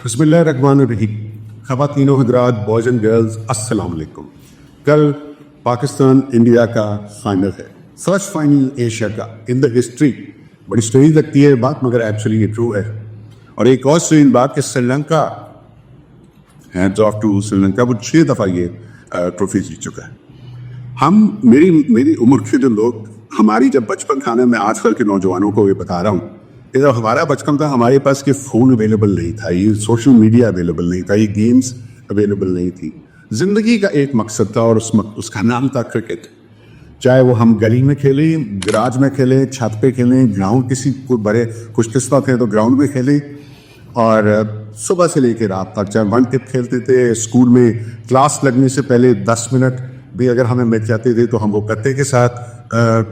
بسم اللہ الرحمن الرحیم. خواتین و حضرات, بوائز اینڈ گرلز, السلام علیکم. کل پاکستان انڈیا کا فائنل ہے, فرسٹ فائنل ایشیا کا ان دا ہسٹری. بڑی اسٹرینج لگتی ہے بات, مگر ایکچولی یہ ٹرو ہے. اور ایک اور اسٹرینج بات کہ Sri Lanka, hands of two Sri Lanka, وہ 6 دفعہ یہ ٹرافی جیت چکا ہے. ہم میری عمر کے جو لوگ, ہماری جب بچپن تھا نا, میں آج کل کے نوجوانوں کو یہ بتا رہا ہوں کہ جب ہمارا بچپن تھا ہمارے پاس کہ فون اویلیبل نہیں تھا, یہ سوشل میڈیا اویلیبل نہیں تھا, یہ گیمز اویلیبل نہیں تھی. زندگی کا ایک مقصد تھا اور اس کا نام تھا کرکٹ. چاہے وہ ہم گلی میں کھیلیں, گراج میں کھیلیں, چھت پہ کھیلیں, گراؤنڈ کسی کو بڑے خوش قسمت تھے تو گراؤنڈ میں کھیلیں, اور صبح سے لے کے رات تک چاہے 1 ٹپ کھیلتے تھے. اسکول میں کلاس لگنے سے پہلے 10 منٹ بھی اگر ہمیں مل جاتے تھے تو ہم وہ کتے کے ساتھ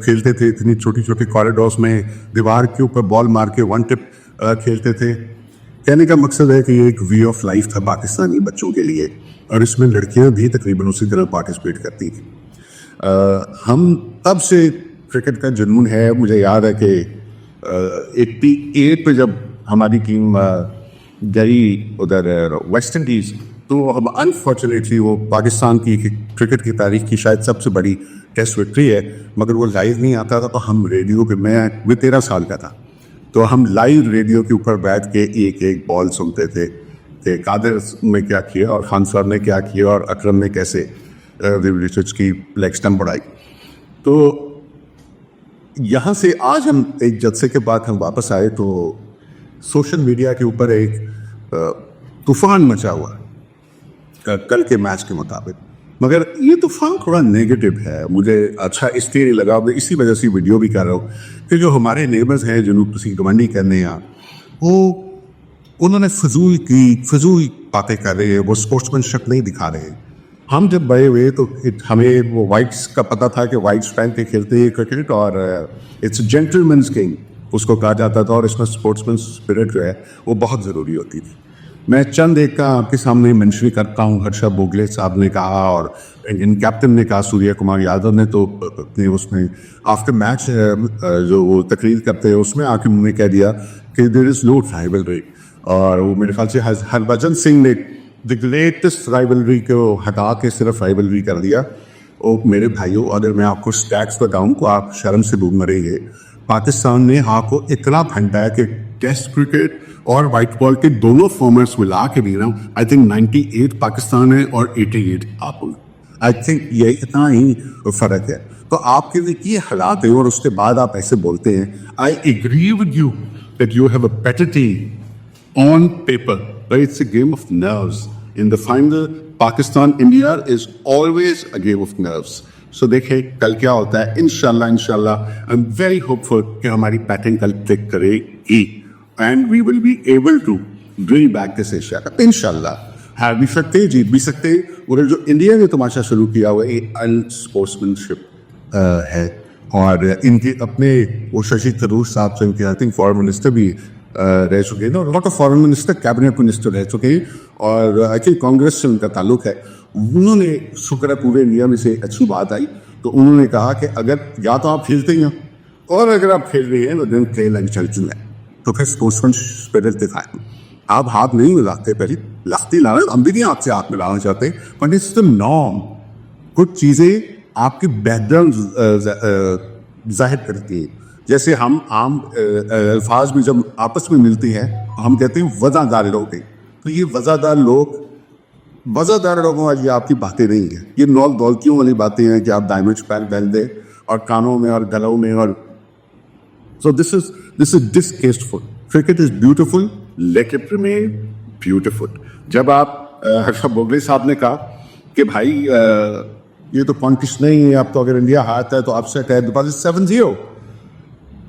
کھیلتے تھے. اتنی چھوٹی چھوٹی کوریڈورس میں دیوار کے اوپر بال مار کے 1 ٹپ کھیلتے تھے. کہنے کا مقصد ہے کہ یہ ایک وے آف لائف تھا پاکستانی بچوں کے لیے, اور اس میں لڑکیاں بھی تقریباً اسی طرح پارٹیسپیٹ کرتی تھیں. ہم تب سے کرکٹ کا جنون ہے. مجھے یاد ہے کہ 88 پہ جب ہماری ٹیم گئی ادھر ویسٹ انڈیز, تو ہم انفارچونیٹلی وہ پاکستان کی کرکٹ کی تاریخ کی شاید سب سے بڑی ٹیسٹ وکٹری ہے, مگر وہ لائیو نہیں آتا تھا. تو ہم ریڈیو پہ, میں 13 سال کا تھا, تو ہم لائیو ریڈیو کے اوپر بیٹھ کے ایک ایک بال سنتے تھے کہ قادر نے کیا کیا اور خان صاحب نے کیا کیا اور اکرم نے کیسے ریسرچ کی لیگ اسٹمپ بڑھائی. تو یہاں سے آج ہم ایک جلسے کے بعد ہم واپس آئے تو سوشل میڈیا کے اوپر ایک طوفان مچا ہوا کل کے میچ کے مطابق, مگر یہ طوفان تھوڑا نیگیٹو ہے. مجھے اچھا اس لیے لگا, اسی وجہ سے ویڈیو بھی کر رہا ہوں کہ جو ہمارے نیبرز ہیں جنوب پسند گمنڈی کرنے ہیں, وہ انہوں نے فضول باتیں کر رہے ہیں, وہ اسپورٹس مین شپ نہیں دکھا رہے ہیں. ہم جب بڑے ہوئے تو ہمیں وہ وائٹس کا پتہ تھا کہ وائٹس پہن کے کھیلتے ہیں کرکٹ, اور اٹس جینٹل مینس گیم اس کو کہا جاتا تھا, اور اس میں اسپورٹس مین اسپرٹ جو ہے وہ بہت ضروری ہوتی تھی. میں چند ایک کا آپ کے سامنے مینشن کرتا ہوں. ہرشا بوگلے صاحب نے کہا, اور انڈین کیپٹن نے کہا, سوریہ کمار یادو نے تو اپنے اس میں آفٹر میچ جو وہ تقریر کرتے ہیں اس میں آ کے انہوں نے کہہ دیا کہ دیر از نو رائولری, اور وہ میرے خیال سے ہربھجن سنگھ نے دی گریٹسٹ رائولری کو ہٹا کے صرف رائولری کر دیا. اور میرے بھائیوں, اگر میں آپ کو اسٹیٹس بتاؤں تو آپ شرم سے ڈوب مریں گے. پاکستان نے آپ کو اتنا پھنٹا ہے کہ ٹیسٹ کرکٹ اور وائٹ بال کے دونوں فارمیٹس ملا کے بھی رہا ہوں, آئی تھنک 98 پاکستان ہے اور 88 آپ. آئی تھنک یہ اتنا ہی فرق ہے. تو آپ کے لیے یہ حالات ہیں, اور اس کے بعد آپ ایسے بولتے ہیں. I agree with you that you have a better team on paper, but it's a game of nerves. In the final, Pakistan India is always a game of nerves. So دیکھیں کل کیا ہوتا ہے. انشاءاللہ I'm very hopeful کہ ہماری batting کل click کرے گی, and we will be able to bring back this Asia Cup. انشاءاللہ ہار بھی سکتے, جیت بھی سکتے. اور جو انڈیا نے تماشا شروع کیا ہوا یہ انسپورٹسمین شپ ہے, اور ان کے اپنے وہ ششی تھرور صاحب سے ان کے آئی تھنک فارن منسٹر بھی رہ چکے ہیں, اور lot of foreign minister cabinet minister رہ چکے ہیں, اور آئی تھنک کانگریس سے ان کا تعلق ہے. انہوں نے شکر ہے پورے انڈیا میں سے اچھی بات آئی, تو انہوں نے کہا کہ اگر یا تو آپ کھیلتے ہیں اور اگر آپ کھیل رہے ہیں تو دن پلے لائک چل چلے, تو پھر اسپورٹس مین اسپرٹ دکھائیں. آپ ہاتھ نہیں ملاتے, پہلے لختی لا رہے, ہم بھی نہیں آپ سے ہاتھ ملانا چاہتے, بٹ اٹس دا نارم. کچھ چیزیں آپ کے بیک گراؤنڈ ظاہر کرتی ہیں. جیسے ہم عام الفاظ میں جب آپس میں ملتے ہیں ہم کہتے ہیں وزادار لوگ ہیں, تو یہ وزادار لوگوں والی آپ کی باتیں نہیں ہیں. یہ نول دولتیوں والی باتیں ہیں کہ آپ ڈائمنڈ پین پہن دیں اور کانوں میں اور گلوں میں, اور سو دس از ڈسٹیسٹفل. کرکٹ از بیوٹیفل, لیکن میں بیوٹیفل. جب آپ ہرشا بوگلے صاحب نے کہا کہ بھائی یہ تو کانٹیسٹ نہیں ہے, آپ تو اگر انڈیا ہارتا ہے تو آپ سے کہہ دو 7-0,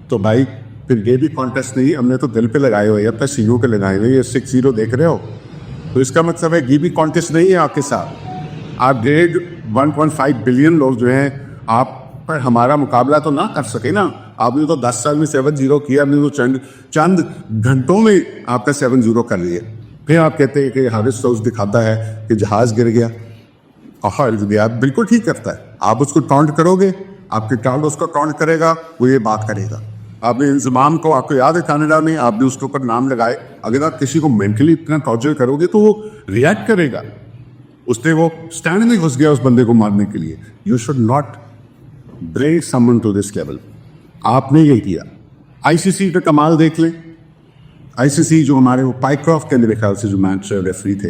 تو بھائی پھر یہ بھی کانٹیسٹ نہیں, ہم نے تو دل پہ لگائے ہوئے, اپنے سیو پہ لگائے ہوئے, یہ 6-0 دیکھ رہے ہو, تو اس کا مطلب ہے یہ بھی کانٹیسٹ نہیں ہے آپ کے ساتھ. آپ 1.5 بلین لوگ جو ہیں آپ پر ہمارا مقابلہ تو نہ کر سکے نا. آپ نے تو 10 سال میں 7-0 کیا, آپ نے تو چند گھنٹوں میں آپ کا 7-0 کر لیا. پھر آپ کہتے ہیں کہ حارث سوز دکھاتا ہے کہ جہاز گر گیا. آپ بالکل ٹھیک کرتا ہے, آپ اس کو ٹاؤنٹ کرو گے, آپ کے ٹاؤنٹ اس کو ٹاؤنٹ کرے گا, وہ یہ بات کرے گا. आपने इंजमाम को, आपको याद है कनाडा में आपने उसके ऊपर नाम लगाए, अगर आप किसी को मेंटली इतना टॉर्चर करोगे तो वो रिएक्ट करेगा, उसने वो स्टैंड में घुस गया उस बंदे को मारने के लिए. You should not break someone to this level. आपने यही किया. आईसीसी का कमाल देख लें. आईसीसी जो हमारे वो पाइक्रॉफ्ट के मेरे ख्याल से जो मैच रेफरी थे,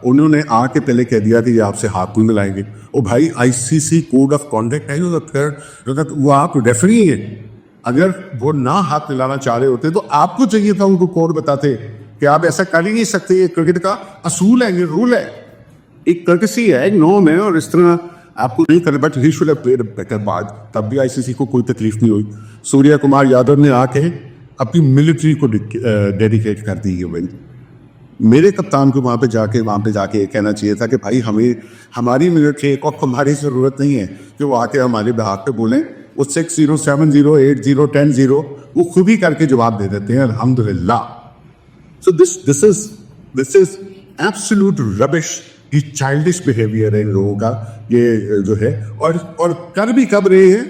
उन्होंने आके पहले कह दिया कि ये आपसे हाथ नहीं मिलाएंगे. ओ भाई, आईसीसी कोड ऑफ कॉन्डक्ट है वो आप रेफरी हैं. अगर वो ना हाथ मिलाना चाह रहे होते तो आपको चाहिए था उनको कोड बताते कि आप ऐसा कर ही नहीं सकते, ये क्रिकेट का असूल है, ये रूल है, एक कर्टसी है, एक नॉर्म है, और इस तरह आपको नहीं करे. But he should have played a better part. तब भी आईसीसी को कोई तकलीफ नहीं हुई. सूर्या कुमार यादव ने आके अपनी मिलिट्री को डेडिकेट कर दी ये विन. मेरे कप्तान को वहाँ पे जाके कहना चाहिए था कि भाई हमें हमारी मिलिट्री को हमारी ज़रूरत नहीं है कि वो आके हमारे बिहाफ पे बोलें. वो 6-0, 7-0, 8-0, 10-0 वो खुद ही करके जवाब दे देते हैं. अल्हम्दुलिल्लाह. So this is absolute rubbish. ये चाइल्डिश बिहेवियर है इन लोगों का, ये जो है. और कर भी कब रहे हैं?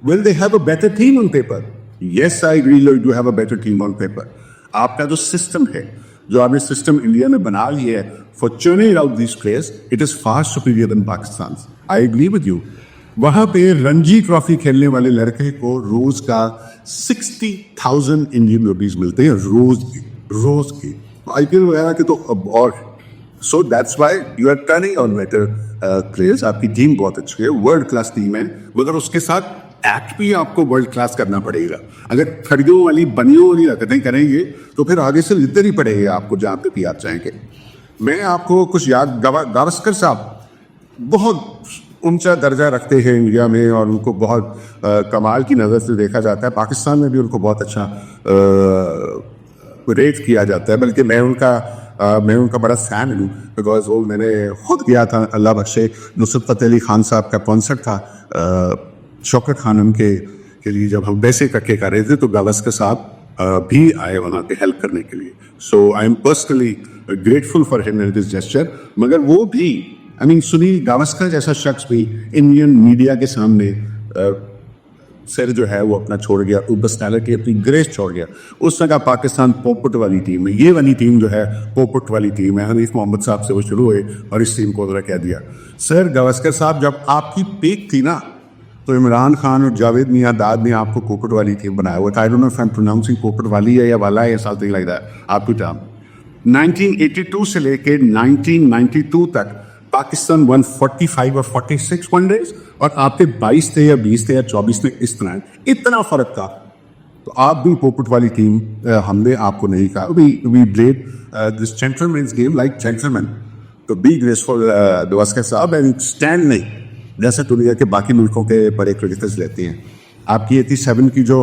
Will they have a better team on paper? Yes, I agree to have a better team on paper. आपका जो सिस्टम है, जो आपने सिस्टम इंडिया में बना लिया है for churning out this players, it is far superior than Pakistan. I agree with you. वहां पे रणजी ट्रॉफी खेलने वाले लड़के को रोज का 60,000 इंडियन रुपीज मिलते हैं रोज की. आईपीएल वगैरह के तो अब और. So that's why you are turning on better players. आपकी टीम बहुत अच्छी है, वर्ल्ड क्लास टीम है, मगर उसके साथ एक्ट भी आपको वर्ल्ड क्लास करना पड़ेगा. अगर खड़ियों वाली बनियों वाली हरकतें करेंगे तो फिर आगे से लिखते ही पड़ेगा आपको जहाँ पे भी आप चाहेंगे. मैं आपको कुछ याद, गावस्कर साहब बहुत ऊंचा दर्जा रखते हैं इंडिया में और उनको बहुत कमाल की नज़र से देखा जाता है. पाकिस्तान में भी उनको बहुत अच्छा रेट किया जाता है. बल्कि मैं उनका बड़ा फैन हूँ, बिकॉज वो मैंने खुद किया था. अल्लाह बख्शे, नुसरत फतेह अली खान साहब का कॉन्सर्ट था शौकत खानम के लिए. जब हम वैसे करके कर रहे थे तो गावस्कर साहब भी आए वहाँ पे हेल्प करने के लिए. So I am personally grateful for him in this gesture. मगर वो भी, आई मीन, सुनील गावस्कर जैसा शख्स भी इंडियन मीडिया के सामने सर जो है वो अपना छोड़ गया, बस की अपनी ग्रेस छोड़ गया. उस जगह पाकिस्तान पोपट वाली टीम है. ये वाली टीम जो है पोपट वाली टीम है. हनीफ मोहम्मद साहब से वो शुरू हुए और इस टीम को कह दिया. सर गावस्कर साहब, जब आपकी पीक थी ना तो इमरान खान और जावेद मियांदाद ने आपको पोपट वाली टीम बनाया हुआ था. I don't know if I am pronouncing पोपट वाली है या वाला है या समथिंग लाइक दैट. आपकी टर्म 1982 से लेके 1992 तक पाकिस्तान वन 45 और 46 वनडेज और आपके 22 थे या 20 थे या 24 थे. इस तरह इतना फर्क था. तो आप भी पोपट वाली टीम, हमने आपको नहीं कहा. We played this gentleman's game like gentleman. तो be graceful Gavaskar sahab and stand नहीं जैसे दुनिया के बाकी मुल्कों के बड़े क्रिकेटर्स लेते हैं. आपकी 87 की जो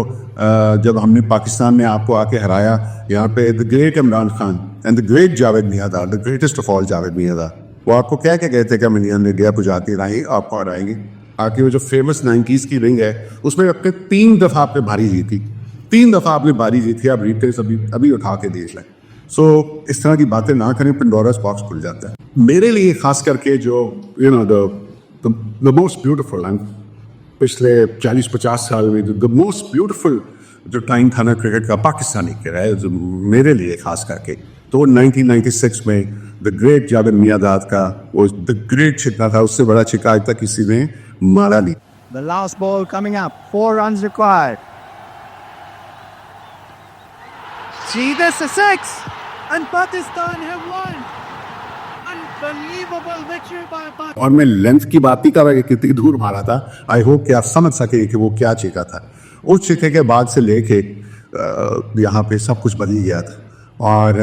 जब हमने पाकिस्तान ने आपको आके हराया यहाँ पे, the great Imran Khan and the great Javed Miandad, the greatest of all Javed Miandad, वो आपको क्या क्या कहते हैं कि हम इंडिया को जाके हराएंगे, आपको हराएंगे. आपकी वो जो फेमस 90s की रिंग है उसमें आपने 3 दफ़ा आपने बारी जीती. 3 दफ़ा आपने बारी जीती. आप रिप्लेस अभी उठा के देख लें. सो इस तरह की बातें ना करें, पेंडोरास बॉक्स खुल जाता है. मेरे लिए खास करके जो द मोस्ट ब्यूटिफुल, एंड पिछले 40-50 साल में द मोस्ट ब्यूटिफुल जो टाइम था ना क्रिकेट का, पाकिस्तानी क्रिकेट मेरे लिए खास करके, तो 1996 में द ग्रेट जावेद मियांदाद का वो द ग्रेट छिक्का था. उससे बड़ा छिक्का आज तक किसी ने मारा नहीं. The last ball coming up, 4 runs required. See this, a 6, and Pakistan have won. Unbelievable victory by Pakistan. और मैं लेंथ की बात नहीं कर रहा कि कितनी दूर मारा था. आई होप कि आप समझ सके कि वो क्या छिक्का था. उस छिक्के के बाद से लेके यहाँ पे सब कुछ बदल गया था. और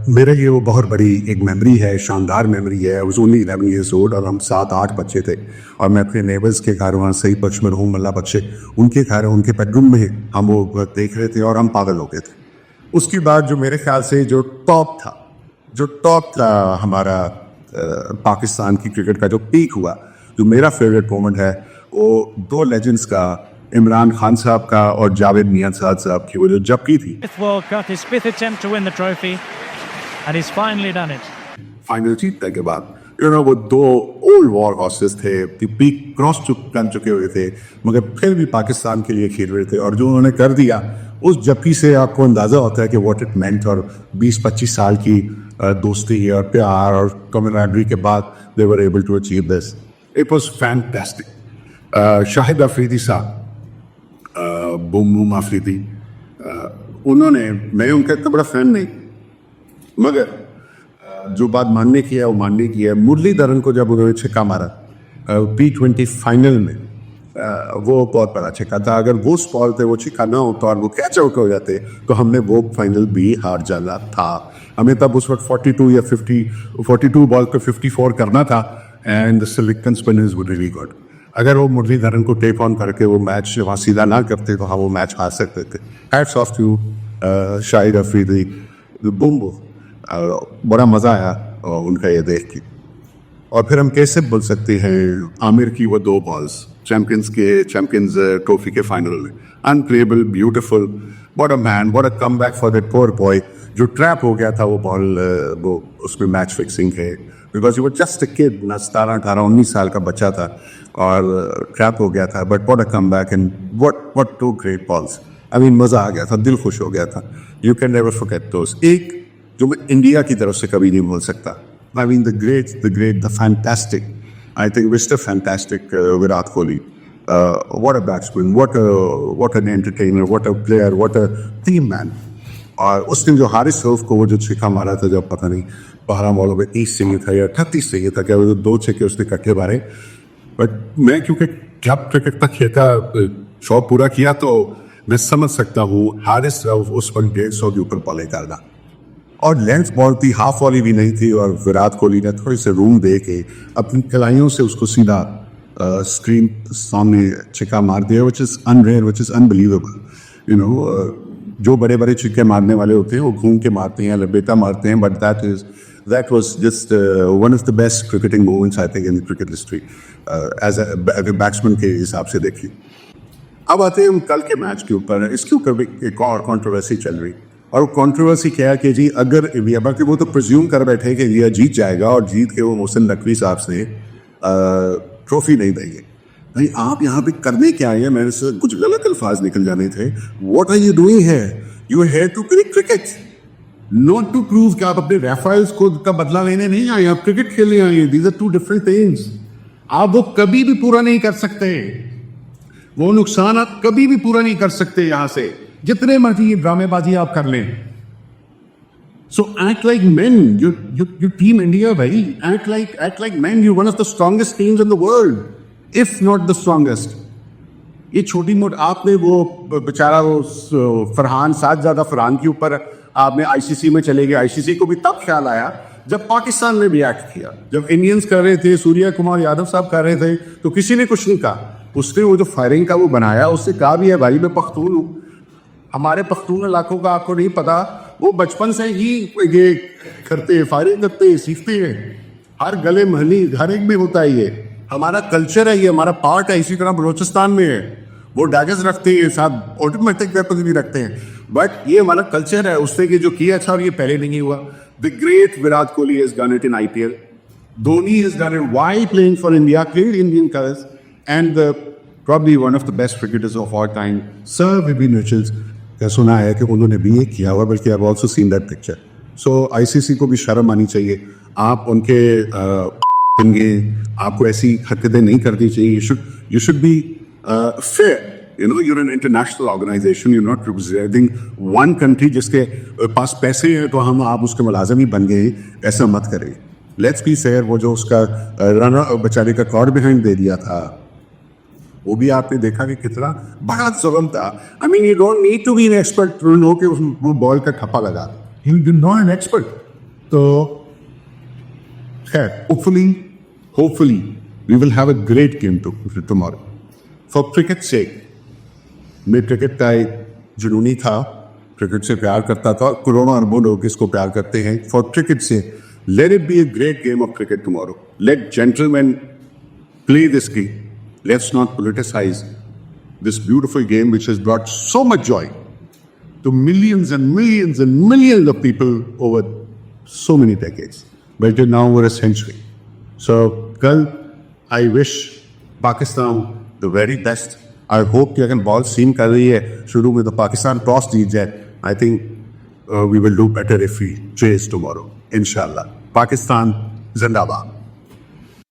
मेरे लिए वो बहुत बड़ी एक मेमोरी है, शानदार मेमोरी है. उस ओनली 11 years old और हम 7-8 बच्चे थे और मैं अपने नेबर्स के घर वहाँ सही बख्श में रहूँ मल्ला बख्शे, उनके घर उनके बेडरूम में हम वो देख रहे थे और हम पागल हो गए थे. उसके बाद जो मेरे ख्याल से जो टॉप था हमारा पाकिस्तान की क्रिकेट का जो पीक हुआ, जो मेरा फेवरेट मोमेंट है, वो 2 लेजेंड्स का, इमरान खान साहब का और जावेद मियांदाद साहब की वो जो जबकि थी. World Cup, his 5th attempt to win the trophy, and he's finally done it. Final जीतने के बाद वो 2 ओल्ड वॉर हॉर्सेस थे, पीक क्रॉस कर चुके हुए थे, मगर फिर भी पाकिस्तान के लिए खेल रहे थे। और जो उन्होंने कर दिया उस जप्पी से आपको अंदाज़ा होता है कि व्हाट इट मेंट। और 20-25 साल की दोस्ती और प्यार और कमिराडरी के बाद they were able to achieve this. It was fantastic. Shahid Afridi साहब, बूम बूम अफरीदी, उन्होंने, मैं उनका इतना बड़ा फैन नहीं, मगर जो बात मानने की है वो मानने की है। मुरलीधरन को जब उन्होंने छक्का मारा T20 फाइनल में, वो बहुत बड़ा छक्का था। अगर वो बॉल थे, वो छक्का ना होता और वो कैच आउट हो जाते तो हमने वो फाइनल भी हार जाना था। हमें तब उस वक्त 42 या 42 बॉल पे 54 करना था। And the silicon spinners were really good. अगर वो मुरलीधरन को टेक ऑन करके वो मैच वहाँ सीधा ना करते तो हम वो मैच हार सकते थे। Hats off to Shahid Afridi, boom boom. बड़ा मज़ा आया उनका ये देख के। और फिर हम कैसे बोल सकते हैं आमिर की वो 2 बॉल्स चैंपियंस ट्रॉफी के फाइनल में, unplayable, beautiful, what a man, what a comeback for that poor boy. जो ट्रैप हो गया था वो बॉल, वो उसमें मैच फिक्सिंग है, because you were just a kid ना, 17, 18, 19 साल का बच्चा था और ट्रैप हो गया था। But what a comeback and what 2 great balls. I mean मज़ा आ गया था, दिल खुश हो गया था। यू कैन नेवर फॉरगेट दोस। एक जो मैं इंडिया की तरफ से कभी नहीं भूल सकता, I mean the great, the fantastic, I think Mr. Fantastic Virat Kohli. What a batsman, what an entertainer, what a player, what a team man. और उसने जो हारिस रऊफ को वो जो छक्का मारा था, जब पता नहीं 12 बॉलों में 30 चाहिए था या 38 चाहिए था, क्या वो 2 छक्के उसने इकट्ठे मारे। बट मैं क्योंकि क्लब क्रिकेट तक खेलता शौक पूरा किया तो मैं समझ सकता हूँ हारिस रऊफ उस वक्त 150 के ऊपर बॉलें करना। और लेंथ बॉल थी, हाफ वॉली भी नहीं थी, और विराट कोहली ने थोड़ी से रूम दे के अपनी कलाइयों से उसको सीधा स्क्रीन सामने छक्का मार दिया, which is unrare, which is unbelievable. You know, जो बड़े बड़े छक्के मारने वाले होते हैं वो घूम के मारते हैं, लपेटा मारते हैं, but that was just one of the best cricketing moments I think in cricket history as a batsman के हिसाब से देखिए। अब आते हैं हम कल के मैच के ऊपर। इसके ऊपर भी एक और कॉन्ट्रोवर्सी चल रही, और कंट्रोवर्सी क्या है कि जी अगर इंडिया, बल्कि वो तो प्रिज्यूम कर बैठे कि इंडिया जीत जाएगा और जीत के वो मोहसिन नकवी साहब से ट्रॉफी नहीं देंगे। नहीं, आप यहाँ पे करने क्या आए हैं? मेरे से कुछ गलत अल्फाज निकल जाने थे। What are you doing here? You are here to play cricket, not to prove कि आप अपने रेफाइल्स को का बदला लेने नहीं आए, आप क्रिकेट खेलने आए। These are 2 different things. आप वो कभी भी पूरा नहीं कर सकते, वो नुकसान आप कभी भी पूरा नहीं कर सकते यहाँ से, जितने मर्जी ड्रामेबाजी आप कर लें। So act like man, you team India भाई, act like man. You one of the strongest teams in the world, if not the strongest. ये छोटी मोटी आपने वो बेचारा वो फरहान साहबजादा फरहान के ऊपर आपने आईसीसी में चले गए। आईसीसी को भी तब ख्याल आया जब पाकिस्तान ने भी एक्ट किया, जब इंडियंस कर रहे थे, सूर्या कुमार यादव साहब कर रहे थे, तो किसी ने कुछ नहीं कहा। उसने वो जो फायरिंग का वो बनाया, उससे कहा भी है भाई मैं पख्तून हूँ, हमारे पख्तून इलाकों का आपको नहीं पता, वो बचपन से ही ये करते हैं, फायरिंग करते हैं, सीखते हैं। हर गले महली हर एक में होता है, ये हमारा कल्चर है, ये हमारा पार्ट है। इसी तरह बलोचिस्तान में है, वो डैगर्स रखते हैं, साथ ऑटोमेटिक वेपन भी रखते हैं, बट ये हमारा कल्चर है। उसने ये जो किया था और ये पहले नहीं हुआ। The great Virat Kohli has done it in IPL, Dhoni has done it while playing for India, clear Indian colours, and probably one of the best cricketers of all time, Sir Vivian Richards, क्या सुना है कि उन्होंने भी ये किया हुआ, बल्कि I've also seen that picture. So ICC को भी शर्म आनी चाहिए। आप उनके आपको ऐसी हरकतें नहीं करनी चाहिए। You should be fair. You know, you're an international organization. You're not representing one country जिसके पास पैसे हैं तो आप उसके मुलाजिम ही बन गए। ऐसा मत करें। Let's be fair। वो जो उसका रनर बेचारे का कॉर्ड बिहाइंड दे दिया था, वो भी आपने देखा कि कितना बड़ा जुल्म था। I mean you don't need to be an expert to know कि वो बॉल का ठप्पा लगा, यू नॉट एन एक्सपर्ट। तो खैर, hopefully we will have a great game tomorrow for cricket sake. मैं क्रिकेट का एक जुनूनी था, क्रिकेट से प्यार करता था, करोड़ों अरबों लोग इसको प्यार करते हैं। फॉर क्रिकेट से let it be a great game of cricket tomorrow. Let gentleman play this game. Let's not politicize this beautiful game which has brought so much joy to millions and millions and millions of people over so many decades, but now over a century. So, kal I wish Pakistan the very best. I hope کہ اگر بال same کر رہی ہے شروع میں تو Pakistan toss جیت جائے. I think we will do better if we chase tomorrow. Inshallah. Pakistan زندہ باد.